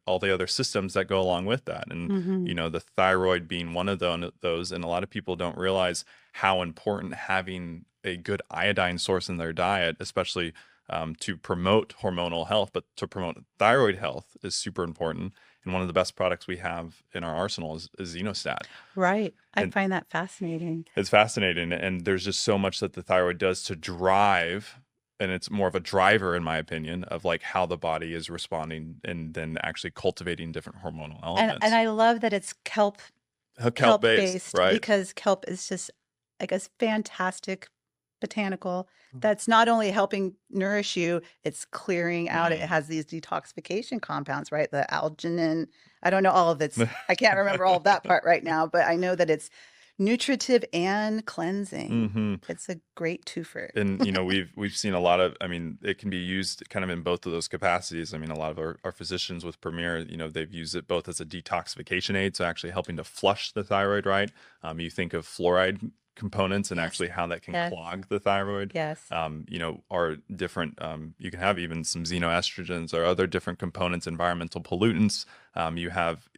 all the other systems that go along with that. And, Hmm. the thyroid being one of those. And a lot of people don't realize how important having a good iodine source in their diet, especially to promote hormonal health, but to promote thyroid health is super important. And one of the best products we have in our arsenal is XenoStat. Right. I And find that fascinating. it's fascinating. And there's just so much that the thyroid does to drive, and it's more of a driver, in my opinion, of like how the body is responding and then actually cultivating different hormonal And elements. I love that it's Kelp based, based right? because kelp is just like a fantastic botanical that's not only helping nourish you, it's clearing out. It Mm. has these detoxification compounds, right? The alginin. I don't know all of its, I can't remember all of that part right now, but I know that it's nutritive and cleansing. Hmm. It's a great twofer. And we've seen a lot of, I mean, it can be used kind of in both of those capacities. I mean, a lot of our physicians with Premier, they've used it both as a detoxification aid, so actually helping to flush the thyroid, right? You think of fluoride components and Yes. actually how that can Yes. clog the thyroid. Yes. Are different, you can have even some xenoestrogens or other different components, environmental pollutants. You have,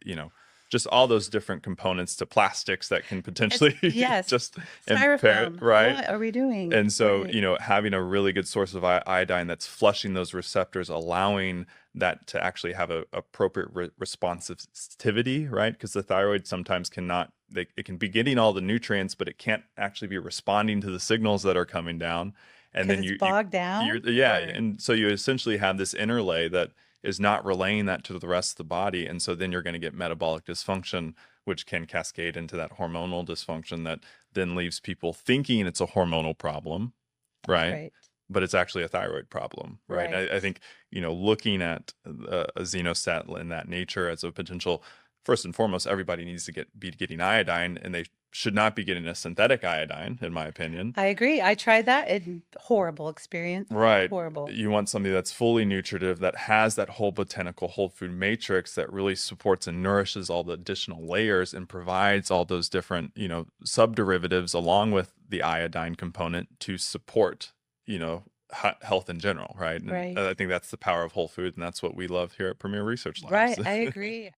just all those different components to plastics that can potentially Yes. just impair it, Styrofoam. right? What are we doing? And so, Right. having a really good source of iodine that's flushing those receptors, allowing that to actually have a appropriate responsivity, right? Because the thyroid sometimes cannot, it can be getting all the nutrients, but it can't actually be responding to the signals that are coming down. And Because then it's bogged down yeah. or And so you essentially have this interlay that is not relaying that to the rest of the body. And so then you're going to get metabolic dysfunction, which can cascade into that hormonal dysfunction that then leaves people thinking it's a hormonal problem, right? right. But it's actually a thyroid problem, right? Right. I think, looking at a xenostat in that nature as a potential, first and foremost, everybody needs to be getting iodine, and they should not be getting a synthetic iodine, in my opinion. I agree. I tried that. Horrible experience. Right. Horrible. You want something that's fully nutritive, that has that whole botanical whole food matrix that really supports and nourishes all the additional layers and provides all those different, subderivatives along with the iodine component to support, health in general, right? And Right. I think that's the power of whole food, and that's what we love here at Premier Research Labs. Right. I agree.